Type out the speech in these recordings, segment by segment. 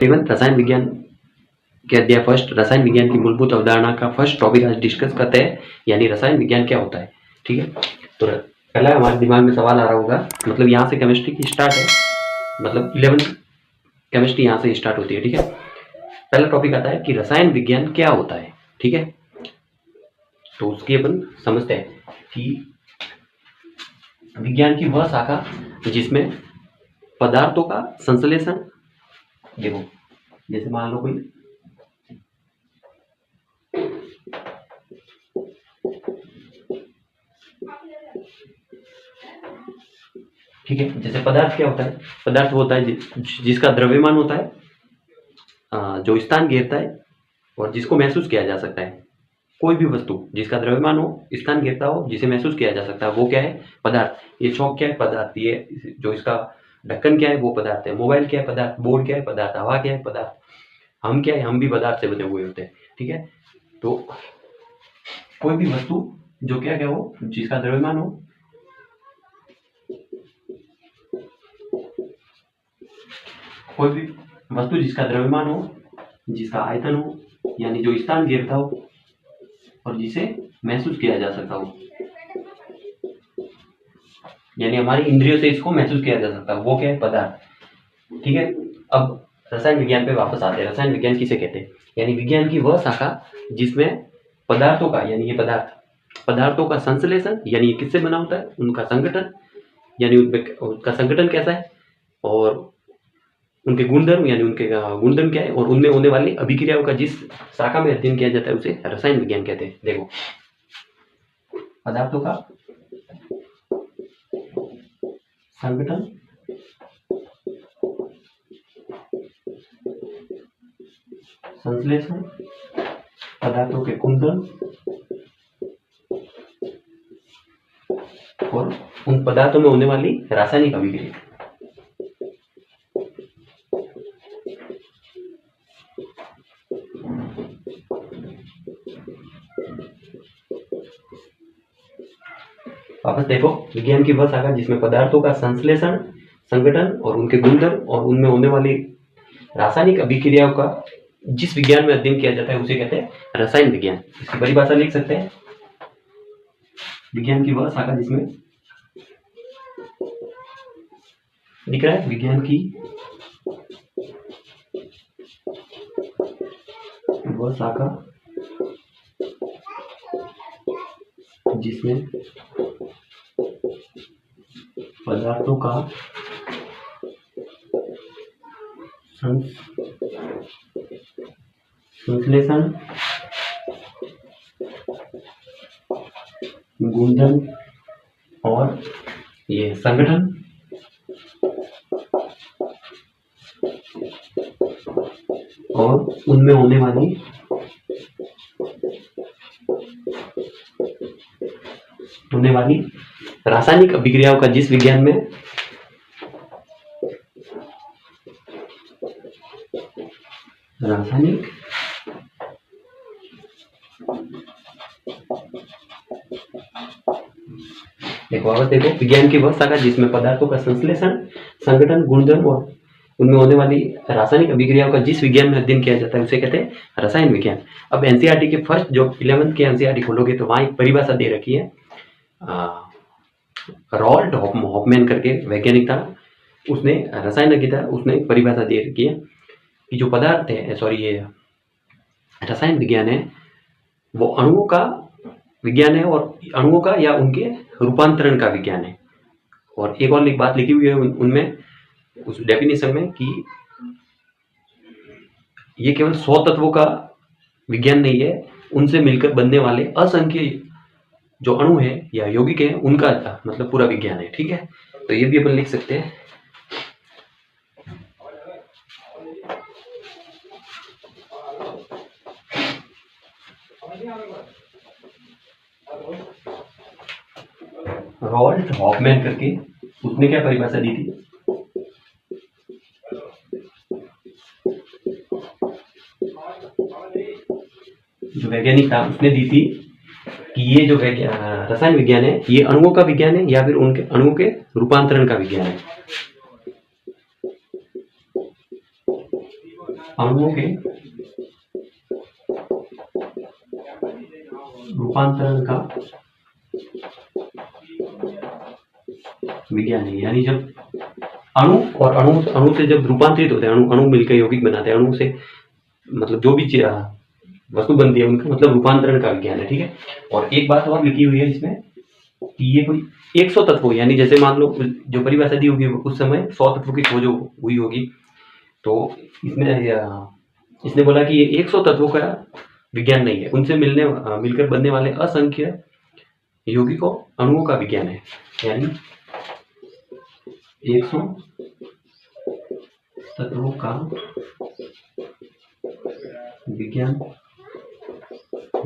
Even रसायन विज्ञान के अध्याय फर्स्ट रसायन विज्ञान की मूलभूत अवधारणा का फर्स्ट टॉपिक आज डिस्कस करते हैं, यानी रसायन विज्ञान क्या होता है। ठीक है, तो पहला हमारे दिमाग में सवाल आ रहा होगा, मतलब यहाँ से केमिस्ट्री की स्टार्ट है, मतलब 11th केमिस्ट्री यहाँ से स्टार्ट होती है। ठीक है, पहला टॉपिक आता है कि रसायन विज्ञान क्या होता है। ठीक है, तो उसकी अपन समझते हैं कि विज्ञान की वह शाखा जिसमें पदार्थों का संश्लेषण, देखो जैसे मान लो कोई ठीक है, जैसे पदार्थ क्या होता है, पदार्थ वो होता है जिसका द्रव्यमान होता है, जो स्थान घेरता है और जिसको महसूस किया जा सकता है। कोई भी वस्तु जिसका द्रव्यमान हो, स्थान घेरता हो, जिसे महसूस किया जा सकता है, वो क्या है, पदार्थ। ये चौक क्या है, पदार्थ। ये जो इसका ढक्कन क्या है, वो पदार्थ है। मोबाइल क्या है, पदार्थ। बोर्ड क्या है, पदार्थ। हवा क्या है, पदार्थ। हम क्या है, हम भी पदार्थ से बने हुए होते हैं। ठीक है, तो कोई भी वस्तु जो क्या क्या हो, जिसका द्रव्यमान हो, कोई भी वस्तु जिसका द्रव्यमान हो, जिसका आयतन हो, यानी जो स्थान घेरता हो और जिसे महसूस किया जा सकता हो, यानी हमारी इंद्रियों से इसको महसूस किया जा सकता है, वो क्या है, पदार्थ। ठीक है, अब रसायन विज्ञान पे वापस आते हैं। रसायन विज्ञान किसे कहते हैं, यानी विज्ञान की वह शाखा जिसमें पदार्थों का, यानी ये पदार्थों का संश्लेषण, यानी किससे बना होता है, उनका संगठन, यानी उनका संगठन कैसा है, और उनके गुणधर्म, यानी उनके गुणधर्म क्या है, और उनमें होने वाली अभिक्रियाओं का जिस शाखा में अध्ययन किया जाता है उसे रसायन विज्ञान कहते हैं। देखो, पदार्थों का संगठन, संश्लेषण, पदार्थों के गुणधर्म और उन पदार्थों में होने वाली रासायनिक अभिक्रिया। वापस देखो, विज्ञान की वह शाखा जिसमें पदार्थों का संश्लेषण, संगठन और उनके गुणधर्म और उनमें होने वाली रासायनिक अभिक्रियाओं का जिस विज्ञान में अध्ययन किया जाता है उसे कहते हैं रसायन विज्ञान। इसकी परिभाषा लिख सकते हैं, विज्ञान की वह शाखा जिसमें, दिख रहा है, विज्ञान की वह शाखा जिसमें पदार्थों का संश्लेषण, गुणधर्म और ये संगठन और उनमें होने वाली रासायनिक अभिक्रियाओं का जिस विज्ञान में रासायनिक देखो विज्ञान की वह शाखा जिसमें पदार्थों का संश्लेषण, संगठन, गुणधर्म और उनमें होने वाली रासायनिक अभिक्रियाओं का जिस विज्ञान में अध्ययन किया जाता है उसे कहते हैं रसायन विज्ञान। अब एनसीईआरटी के फर्स्ट जो 11th के एनसीईआरटी खोलोगे तो वहां एक परिभाषा दे रखी है, रॉल्ट हॉफमैन करके वैज्ञानिक था, उसने रसायन था, उसने परिभाषा दे रखी है कि जो पदार्थ है, ये रसायन विज्ञान है, वो अणुओं का विज्ञान है और अणुओं का या उनके रूपांतरण का विज्ञान है। और एक और बात लिखी हुई है उनमें, उस डेफिनेशन में, कि ये केवल 100 तत्वों का विज्ञान नहीं है, उनसे मिलकर बनने वाले असंख्य जो अणु है या यौगिक है उनका मतलब पूरा विज्ञान है। ठीक है, तो ये भी अपन लिख सकते हैं। रॉल्ट हॉफमैन करके उसने क्या परिभाषा दी थी, जो वैज्ञानिक था उसने दी थी कि ये जो रसायन विज्ञान है ये अणुओं का विज्ञान है या फिर उनके अणुओं के रूपांतरण का विज्ञान है। अणुओं के रूपांतरण का विज्ञान है। यानी जब अणु और अणु से जब रूपांतरित होते हैं, अणु मिलकर यौगिक बनाते हैं, अणु से मतलब जो भी वस्तु बनती है उनका मतलब रूपांतरण का विज्ञान है। ठीक है। और एक बात और लिखी हुई है इसमें कि ये कोई 100 तत्व, यानी जैसे मान लो जो परिभाषा दी होगी उस समय 100 तत्वों की खोज हुई होगी, तो इसने बोला कि ये 100 तत्वों का विज्ञान नहीं है, उनसे मिलकर बनने वाले असंख्य यौगिकों अणुओं का विज्ञान है। यानी 100 तत्वों का विज्ञान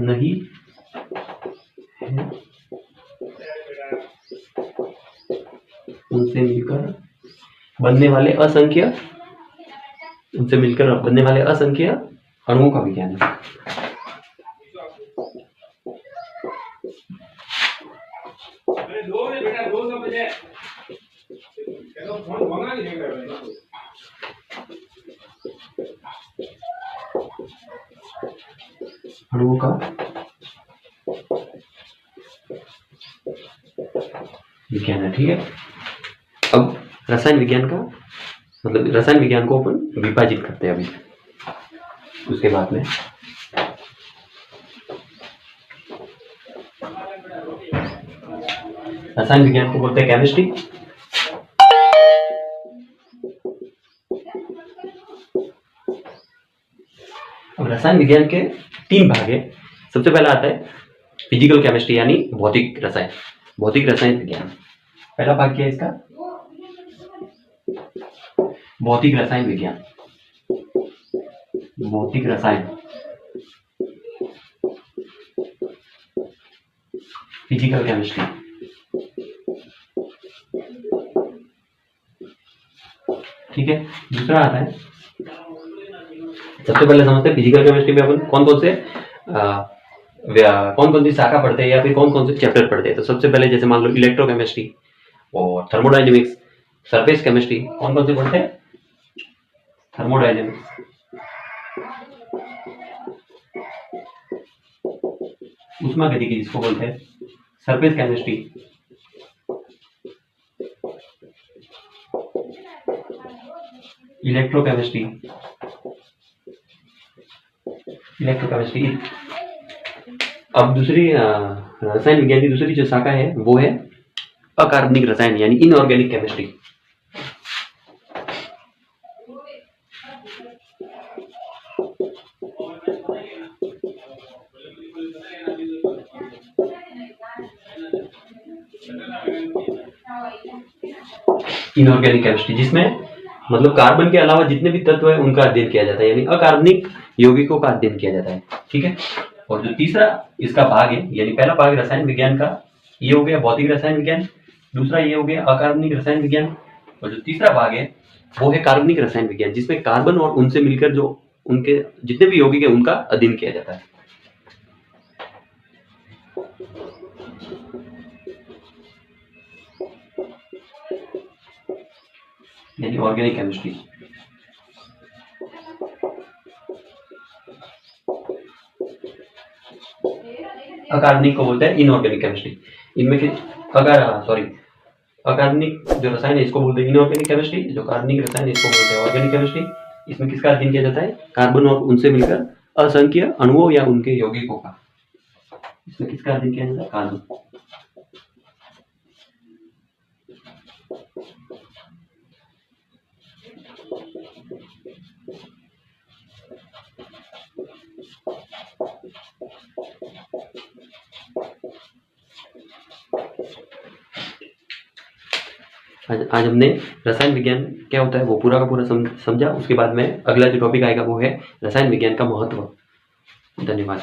नहीं है, उनसे मिलकर बनने वाले असंख्य अणुओं का विज्ञान है। अणुओं का विज्ञान है। ठीक है। अब रसायन विज्ञान का मतलब रसायन विज्ञान को अपन विभाजित करते हैं अभी, उसके बाद में रसायन विज्ञान को बोलते हैं केमिस्ट्री। अब रसायन विज्ञान के 3 भाग है। सबसे पहला आता है फिजिकल केमिस्ट्री यानी भौतिक रसायन विज्ञान। पहला भाग क्या है इसका? भौतिक रसायन विज्ञान, भौतिक रसायन, फिजिकल केमिस्ट्री। ठीक है। दूसरा आता है, सबसे पहले समझते हैं फिजिकल केमिस्ट्री में अपन कौन कौन सी शाखा पढ़ते हैं या फिर कौन कौन से चैप्टर पढ़ते हैं। तो सबसे पहले जैसे मान लो इलेक्ट्रोकेमिस्ट्री और थर्मोडायनेमिक्स, सरफेस केमिस्ट्री। कौन से पढ़ते हैं? थर्मोडायनेमिक्स, ऊष्मागतिकी जिसको बोलते हैं, सरफेस केमिस्ट्री, इलेक्ट्रोकेमिस्ट्री। अब दूसरी रसायन विज्ञान की दूसरी जो शाखा है वो है अकार्बनिक रसायन यानी इनऑर्गेनिक केमिस्ट्री। इनऑर्गेनिक केमिस्ट्री जिसमें मतलब कार्बन के अलावा जितने भी तत्व है उनका अध्ययन किया जाता है, यानी अकार्बनिक यौगिकों का अध्ययन किया जाता है। ठीक है। और जो तीसरा इसका भाग है, यानी पहला भाग रसायन विज्ञान का ये हो गया भौतिक रसायन विज्ञान, दूसरा ये हो गया अकार्बनिक रसायन विज्ञान, और जो तीसरा भाग है वो है कार्बनिक रसायन विज्ञान जिसमें कार्बन और उनसे मिलकर जो उनके जितने भी यौगिक है उनका अध्ययन किया जाता है। यानी ऑर्गेनिक केमिस्ट्री। अकार्बनिक को बोलते हैं इनऑर्गेनिक केमिस्ट्री। इनमें अकार्बनिक जो रसायन है इसको बोलते हैं इनऑर्गेनिक केमिस्ट्री, जो कार्बनिक रसायन है इसको बोलते हैं ऑर्गेनिक केमिस्ट्री। इसमें किसका अध्ययन किया जाता है? कार्बन और उनसे मिलकर असंख्य अणुओं या उनके यौगिकों का। इसमें किसका अध्ययन किया जाता है? कार्बन। आज हमने रसायन विज्ञान क्या होता है वो पूरा का पूरा समझा। उसके बाद में अगला जो टॉपिक आएगा वो है रसायन विज्ञान का महत्व। धन्यवाद।